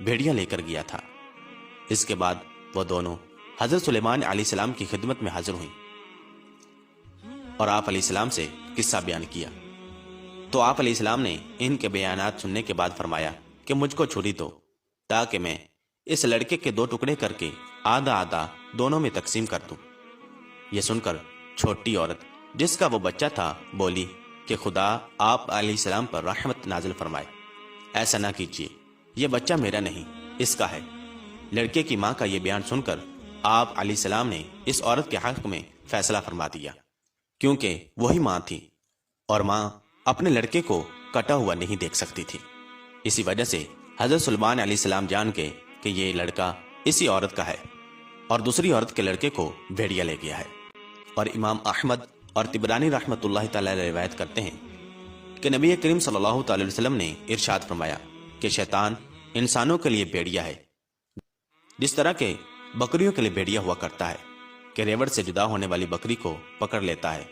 بھیڑیا لے کر گیا تھا۔ اس کے بعد وہ دونوں حضرت سلیمان علیہ السلام کی خدمت میں حاضر ہوئیں اور آپ علیہ السلام سے قصہ بیان کیا، تو آپ علیہ السلام نے ان کے بیانات سننے کے بعد فرمایا کہ مجھ کو چھری دو تاکہ میں اس لڑکے کے 2 ٹکڑے کر کے آدھا آدھا دونوں میں تقسیم کر دوں۔ یہ سن کر چھوٹی عورت جس کا وہ بچہ تھا بولی کہ خدا آپ علیہ السلام پر رحمت نازل فرمائے، ایسا نہ کیجیے، یہ بچہ میرا نہیں، اس کا ہے۔ لڑکے کی ماں کا یہ بیان سن کر آپ علیہ السلام نے اس عورت کے حق میں فیصلہ فرما دیا، کیونکہ وہی ماں تھی اور ماں اپنے لڑکے کو کٹا ہوا نہیں دیکھ سکتی تھی۔ اسی وجہ سے حضرت سلیمان علیہ السلام جان کے کہ یہ لڑکا اسی عورت کا ہے اور دوسری عورت کے لڑکے کو بھیڑیا لے گیا ہے۔ اور امام احمد اور طبرانی رحمۃ اللہ تعالی علیہ روایت کرتے ہیں کہ نبی کریم صلی اللہ تعالی وسلم نے ارشاد فرمایا کہ شیطان انسانوں کے لیے بھیڑیا ہے جس طرح کے بکریوں کے لیے بھیڑیا ہوا کرتا ہے کہ ریوڑ سے جدا ہونے والی بکری کو پکڑ لیتا ہے۔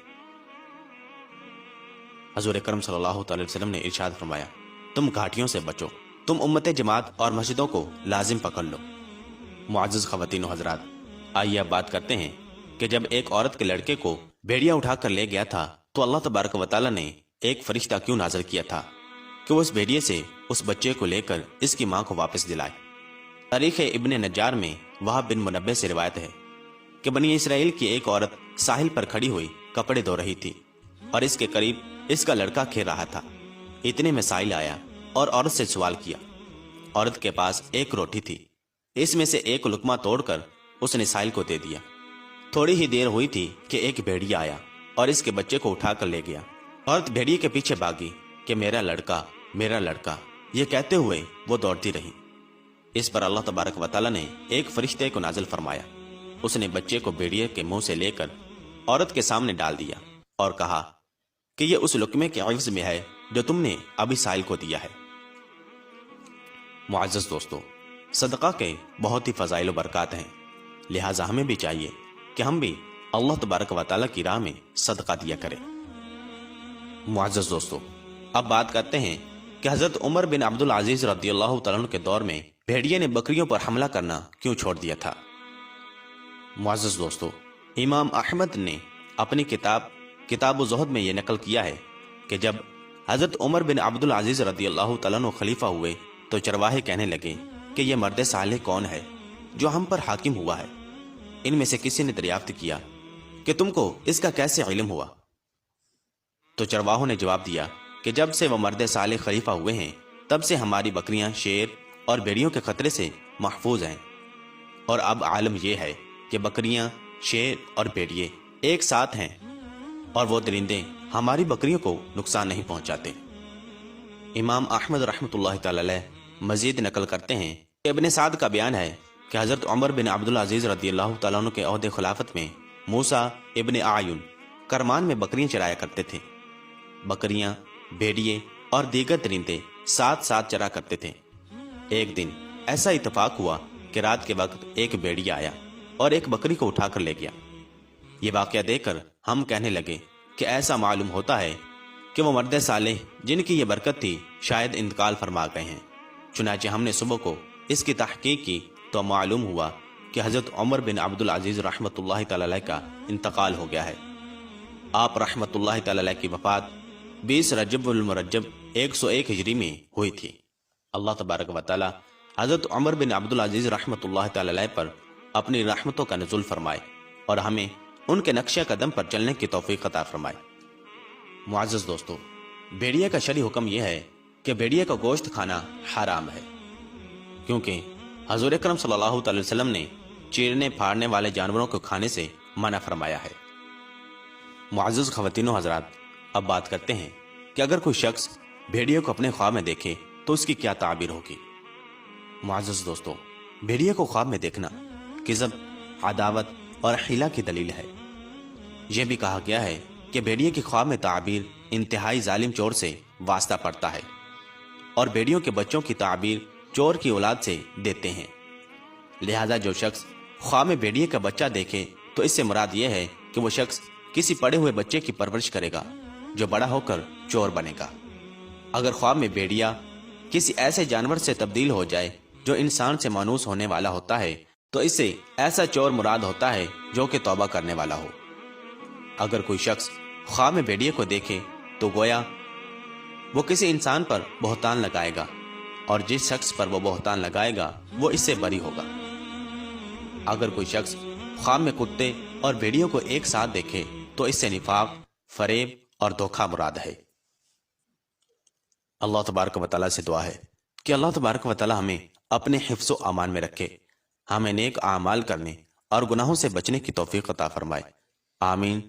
حضور اکرم صلی اللہ تعالی وسلم نے ارشاد فرمایا تم گھاٹیوں سے بچو، تم امت جماعت اور مسجدوں کو لازم پکڑ لو۔ معزز خواتین و حضرات، آئیے اب بات کرتے ہیں کہ جب ایک عورت کے لڑکے کو بھیڑیا اٹھا کر لے گیا تھا تو اللہ تبارک و تعالی نے ایک فرشتہ کیوں نازل کیا تھا کہ وہ اس بھیڑیے سے اس بچے کو لے کر اس کی ماں کو واپس دلائے۔ تاریخ ابن نجار میں وہب بن منبہ سے روایت ہے کہ بنی اسرائیل کی ایک عورت ساحل پر کھڑی ہوئی کپڑے دھو رہی تھی اور اس کے قریب اس کا لڑکا کھیل رہا تھا۔ اتنے میں سائل آیا اور عورت سے سوال کیا۔ عورت کے پاس ایک روٹی تھی، اس میں سے ایک لقمہ توڑ کر اس نے سائل کو دے دیا۔ تھوڑی ہی دیر ہوئی تھی کہ ایک بھیڑیا آیا اور اس کے بچے کو اٹھا کر لے گیا۔ عورت بھیڑیے کے پیچھے بھاگی کہ میرا لڑکا، میرا لڑکا، یہ کہتے ہوئے وہ دوڑتی رہی۔ اس پر اللہ تبارک و تعالی نے ایک فرشتے کو نازل فرمایا۔ اس نے بچے کو بھیڑیے کے منہ سے لے کر عورت کے سامنے ڈال دیا اور کہا کہ یہ اس لقمے کے عوض میں ہے جو تم نے ابھی سائل کو دیا ہے۔ معزز دوستو، صدقہ کے بہت ہی فضائل و برکات ہیں، لہٰذا ہمیں بھی چاہیے کہ ہم بھی اللہ تبارک و تعالی کی راہ میں صدقہ دیا کریں۔ معزز دوستو، اب بات کرتے ہیں کہ حضرت عمر بن عبدالعزیز رضی اللہ تعالیٰ عنہ کے دور میں بھیڑیے نے بکریوں پر حملہ کرنا کیوں چھوڑ دیا تھا؟ معزز دوستو، امام احمد نے اپنی کتاب الزہد میں یہ نقل کیا ہے کہ جب حضرت عمر بن عبدالعزیز رضی اللہ تعالیٰ عنہ خلیفہ ہوئے تو چرواہے کہنے لگے کہ یہ مرد صالح کون ہے جو ہم پر حاکم ہوا ہے؟ ان میں سے کسی نے دریافت کیا کہ تم کو اس کا کیسے علم ہوا؟ تو چرواہوں نے جواب دیا کہ جب سے وہ مرد صالح خلیفہ ہوئے ہیں تب سے ہماری بکریاں شیر اور بھیڑیوں کے خطرے سے محفوظ ہیں، اور اب عالم یہ ہے کہ بکریاں، شیر اور بھیڑیے ایک ساتھ ہیں اور وہ درندے ہماری بکریوں کو نقصان نہیں پہنچاتے۔ امام احمد رحمۃ اللہ تعالی علیہ مزید نقل کرتے ہیں کہ ابن سعد کا بیان ہے کہ حضرت عمر بن عبدالعزیز رضی اللہ تعالیٰ عنہ کے عہد خلافت میں موسیٰ ابن اعین کرمان میں بکریاں چرایا کرتے تھے۔ بکریاں، بھیڑیے اور دیگر درندے ساتھ ساتھ چرا کرتے تھے۔ ایک دن ایسا اتفاق ہوا کہ رات کے وقت ایک بھیڑیا آیا اور ایک بکری کو اٹھا کر لے گیا۔ یہ واقعہ دیکھ کر ہم کہنے لگے کہ ایسا معلوم ہوتا ہے کہ وہ مرد صالح جن کی یہ برکت تھی شاید انتقال فرما گئے ہیں۔ چنانچہ ہم نے صبح کو اس کی تحقیق کی تو معلوم ہوا کہ حضرت عمر بن عبدالعزیز رحمۃ اللہ تعالی علیہ کا انتقال ہو گیا ہے۔ آپ رحمۃ اللہ تعالی علیہ کی وفات 20 رجب المرجب 101 ہجری میں ہوئی تھی۔ اللہ تبارک و تعالی حضرت عمر بن عبدالعزیز رحمۃ اللہ تعالی علیہ پر اپنی رحمتوں کا نزول فرمائے اور ہمیں ان کے نقشہ قدم پر چلنے کی توفیق عطا فرمائے۔ معزز دوستو، بھیڑیے کا شرعی حکم یہ ہے کہ بھیڑیے کا گوشت کھانا حرام ہے، کیونکہ حضور اکرم صلی اللہ تعالی وسلم نے چیرنے پھاڑنے والے جانوروں کو کھانے سے منع فرمایا ہے۔ معزز خواتین و حضرات، اب بات کرتے ہیں کہ اگر کوئی شخص بھیڑیے کو اپنے خواب میں دیکھے تو اس کی کیا تعبیر ہوگی؟ معزز دوستو، بھیڑیے کو خواب میں دیکھنا کذب، عداوت اور حیلہ کی دلیل ہے۔ یہ بھی کہا گیا ہے کہ بھیڑیے کی خواب میں تعبیر انتہائی ظالم چور سے واسطہ پڑتا ہے، اور بھیڑیوں کے بچوں کی تعبیر چور کی اولاد سے دیتے ہیں۔ لہذا جو شخص خواب میں بھیڑیے کا بچہ دیکھے تو اس سے مراد یہ ہے کہ وہ شخص کسی پڑے ہوئے بچے کی پرورش کرے گا جو بڑا ہو کر چور بنے گا۔ اگر خواب میں بھیڑیا کسی ایسے جانور سے تبدیل ہو جائے جو انسان سے مانوس ہونے والا ہوتا ہے تو اس سے ایسا چور مراد ہوتا ہے جو کہ توبہ کرنے والا ہو۔ اگر کوئی شخص خواب میں بھیڑیے کو دیکھے تو گویا وہ کسی انسان پر بہتان لگائے گا، اور جس شخص پر وہ بہتان لگائے گا وہ اس سے بری ہوگا۔ اگر کوئی شخص خواب میں کتے اور بھیڑیوں کو ایک ساتھ دیکھے تو اس سے نفاق، فریب اور دھوکہ مراد ہے۔ اللہ تبارک و تعالیٰ سے دعا ہے کہ اللہ تبارک و تعالیٰ ہمیں اپنے حفظ و امان میں رکھے، ہمیں نیک اعمال کرنے اور گناہوں سے بچنے کی توفیق عطا فرمائے۔ آمین